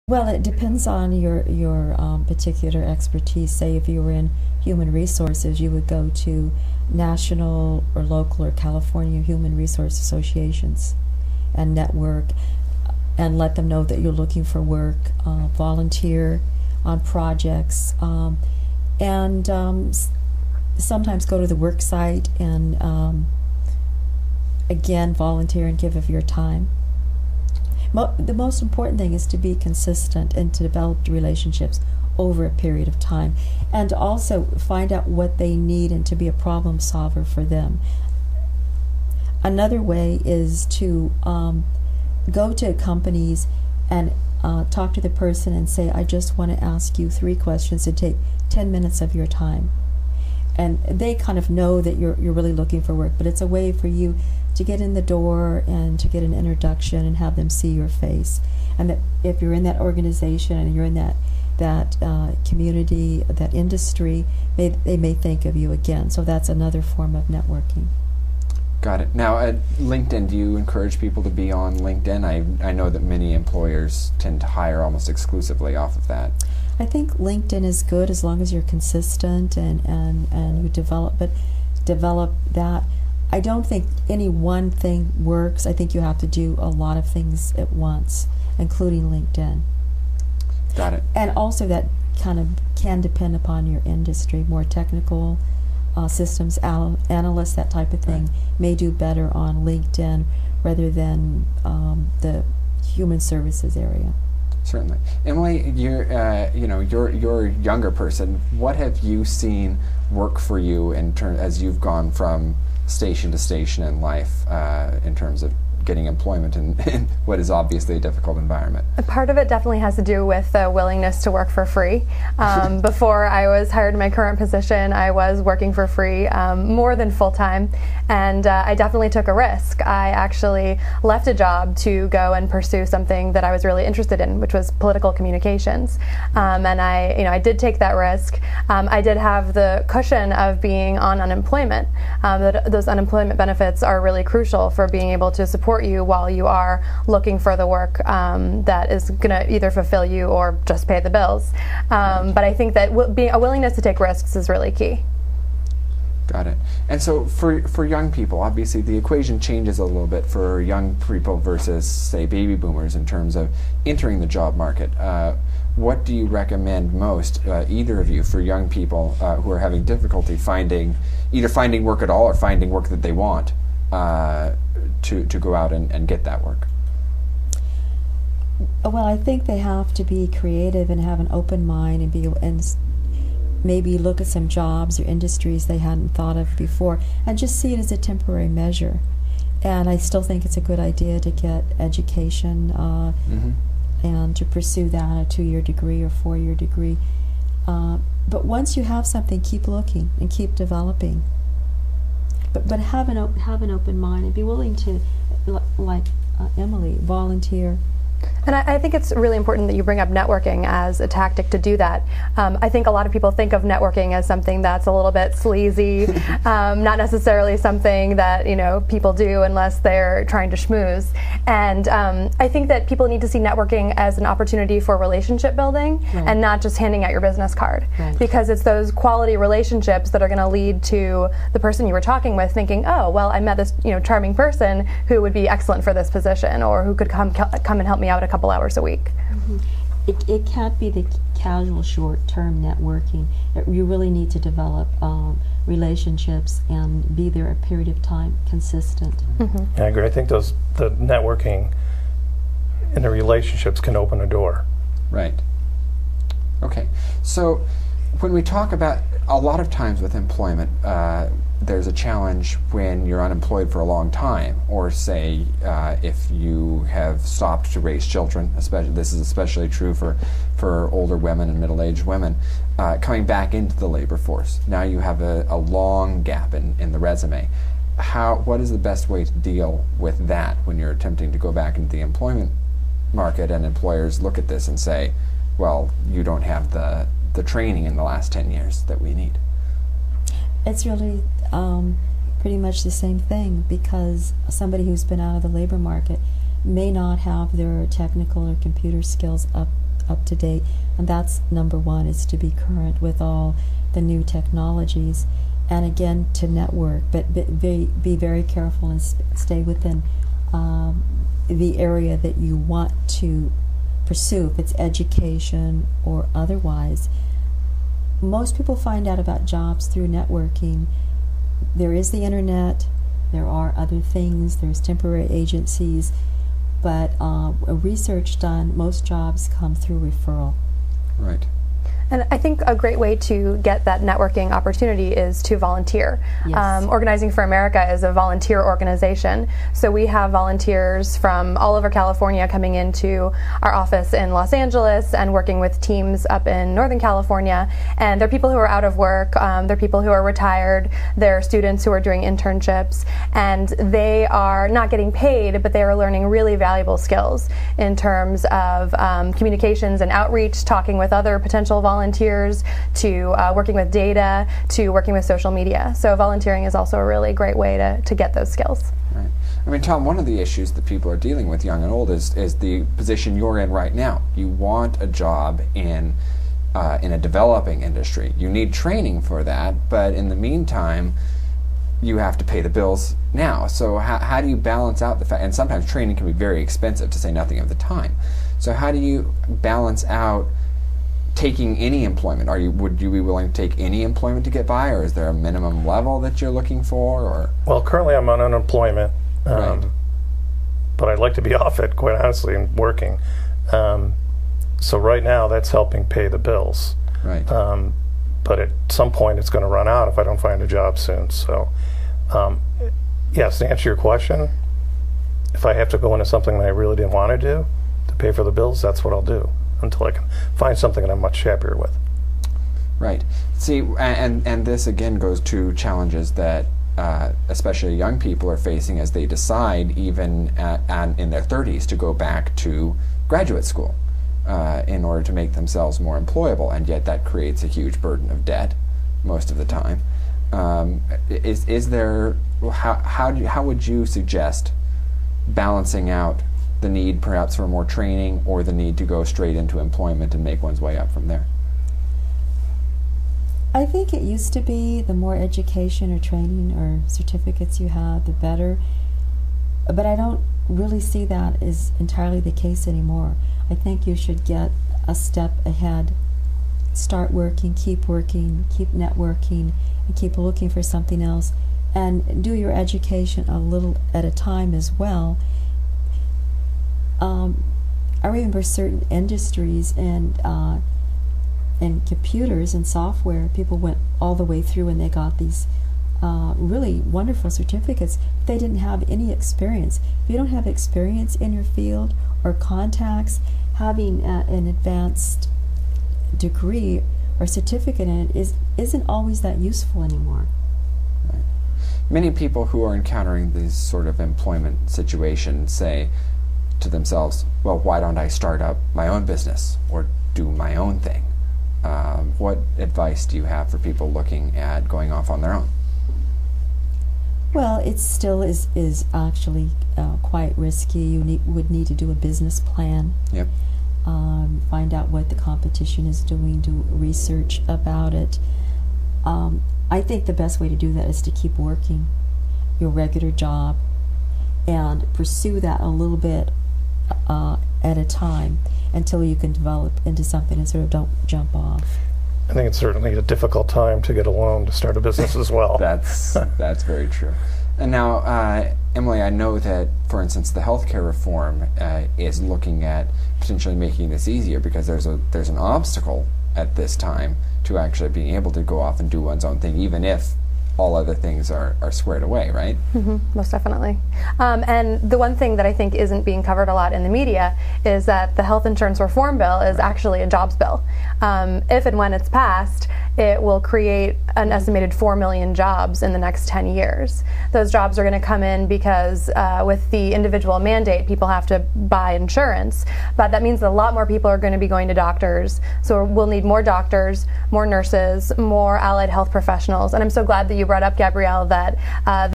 Well, it depends on your particular expertise. Say if you were in human resources, you would go to national or local or California human resource associations and network and let them know that you're looking for work, volunteer on projects, and sometimes go to the work site and again volunteer and give of your time. The most important thing is to be consistent and to develop relationships over a period of time, and to also find out what they need and to be a problem solver for them. Another way is to go to companies and talk to the person and say, I just want to ask you 3 questions to take 10 minutes of your time. And they kind of know that you're really looking for work, but it's a way for you to get in the door and to get an introduction and have them see your face. And that if you're in that organization and you're in that community, that industry, they may think of you again. So that's another form of networking. Got it. Now, at LinkedIn, do you encourage people to be on LinkedIn? I know that many employers tend to hire almost exclusively off of that. I think LinkedIn is good as long as you're consistent and you develop that. I don't think any one thing works. I think you have to do a lot of things at once, including LinkedIn. Got it. And also that kind of can depend upon your industry. More technical systems analysts, that type of thing, may do better on LinkedIn rather than the human services area. Certainly. Emily, you're a younger person. What have you seen work for you as you've gone from station to station in life in terms of getting employment in what is obviously a difficult environment? Part of it definitely has to do with the willingness to work for free. Before I was hired in my current position, I was working for free more than full-time, and I definitely took a risk. I actually left a job to go and pursue something that I was really interested in, which was political communications. And I did take that risk. I did have the cushion of being on unemployment. Those unemployment benefits are really crucial for being able to support you while you are looking for the work that is going to either fulfill you or just pay the bills. But I think that a willingness to take risks is really key. Got it. And so for young people, obviously the equation changes a little bit for young people versus, say, baby boomers in terms of entering the job market. What do you recommend most, either of you, for young people who are having difficulty either finding work at all or finding work that they want to go out and get that work? Well, I think they have to be creative and have an open mind and maybe look at some jobs or industries they hadn't thought of before and just see it as a temporary measure. And I still think it's a good idea to get education and to pursue that, a 2-year degree or 4-year degree. But once you have something, keep looking and keep developing. But have an open mind and be willing to, like Emily, volunteer. And I think it's really important that you bring up networking as a tactic to do that. I think a lot of people think of networking as something that's a little bit sleazy, not necessarily something that people do unless they're trying to schmooze. And I think that people need to see networking as an opportunity for relationship building and not just handing out your business card. Because it's those quality relationships that are going to lead to the person you were talking with thinking, oh, well, I met this charming person who would be excellent for this position, or who could come and help me out a couple hours a week. It can't be the casual short-term networking. You really need to develop relationships and be there a period of time, consistent. I agree. I think the networking and the relationships can open a door. Right. Okay. So when we talk about, a lot of times with employment, there's a challenge when you're unemployed for a long time, or say if you have stopped to raise children. This is especially true for older women and middle-aged women coming back into the labor force. Now you have a long gap in the resume. What is the best way to deal with that when you're attempting to go back into the employment market and employers look at this and say, well, you don't have the training in the last 10 years that we need? It's really pretty much the same thing, because somebody who's been out of the labor market may not have their technical or computer skills up up to date. And that's number one, is to be current with all the new technologies. And again, to network, but be very careful and stay within the area that you want to pursue, if it's education or otherwise. Most people find out about jobs through networking. There is the internet, there are other things, there's temporary agencies, but research done, most jobs come through referral. Right. And I think a great way to get that networking opportunity is to volunteer. Yes. Organizing for America is a volunteer organization, so we have volunteers from all over California coming into our office in Los Angeles and working with teams up in Northern California. And they're people who are out of work, they're people who are retired, they're students who are doing internships, and they are not getting paid, but they are learning really valuable skills in terms of communications and outreach, talking with other potential volunteers, to working with data, to working with social media. So volunteering is also a really great way to get those skills. Right. I mean, Tom, one of the issues that people are dealing with, young and old, is the position you're in right now. You want a job in a developing industry. You need training for that, but in the meantime, you have to pay the bills now. So how do you balance out the fact, and sometimes training can be very expensive, to say nothing of the time. So how do you balance out taking any employment? Would you be willing to take any employment to get by, or is there a minimum level that you're looking for? Or well, currently I'm on unemployment, right. But I'd like to be off it, quite honestly, and working. So right now that's helping pay the bills. Right. But at some point it's going to run out if I don't find a job soon. So yes, to answer your question, if I have to go into something that I really didn't want to do to pay for the bills, that's what I'll do, until I can find something that I'm much happier with. Right. See, and this again goes to challenges that especially young people are facing as they decide, even in their 30s, to go back to graduate school in order to make themselves more employable, and yet that creates a huge burden of debt most of the time. Is there, how would you suggest balancing out the need perhaps for more training, or the need to go straight into employment and make one's way up from there? I think it used to be the more education or training or certificates you had, the better. But I don't really see that as entirely the case anymore. I think you should get a step ahead. Start working, keep networking, and keep looking for something else. And do your education a little at a time as well. I remember certain industries and computers and software, people went all the way through and they got these really wonderful certificates. They didn't have any experience. If you don't have experience in your field or contacts, having an advanced degree or certificate in it isn't always that useful anymore. Right. Many people who are encountering these sort of employment situations say to themselves, well, why don't I start up my own business or do my own thing? What advice do you have for people looking at going off on their own? Well, it still is actually quite risky. You would need to do a business plan. Yep. Find out what the competition is doing, do research about it. I think the best way to do that is to keep working your regular job and pursue that a little bit at a time until you can develop into something and sort of don't jump off. I think it's certainly a difficult time to get a loan to start a business as well. That's very true. And now, Emily, I know that, for instance, the healthcare reform is looking at potentially making this easier, because there's an obstacle at this time to actually being able to go off and do one's own thing, even if all other things are squared away, right? Mm-hmm, most definitely. And the one thing that I think isn't being covered a lot in the media is that the health insurance reform bill is actually a jobs bill. If and when it's passed, it will create an estimated 4 million jobs in the next 10 years. Those jobs are going to come in because with the individual mandate, people have to buy insurance, but that means that a lot more people are going to be going to doctors. So we'll need more doctors, more nurses, more allied health professionals. And I'm so glad that you brought up, Gabrielle, that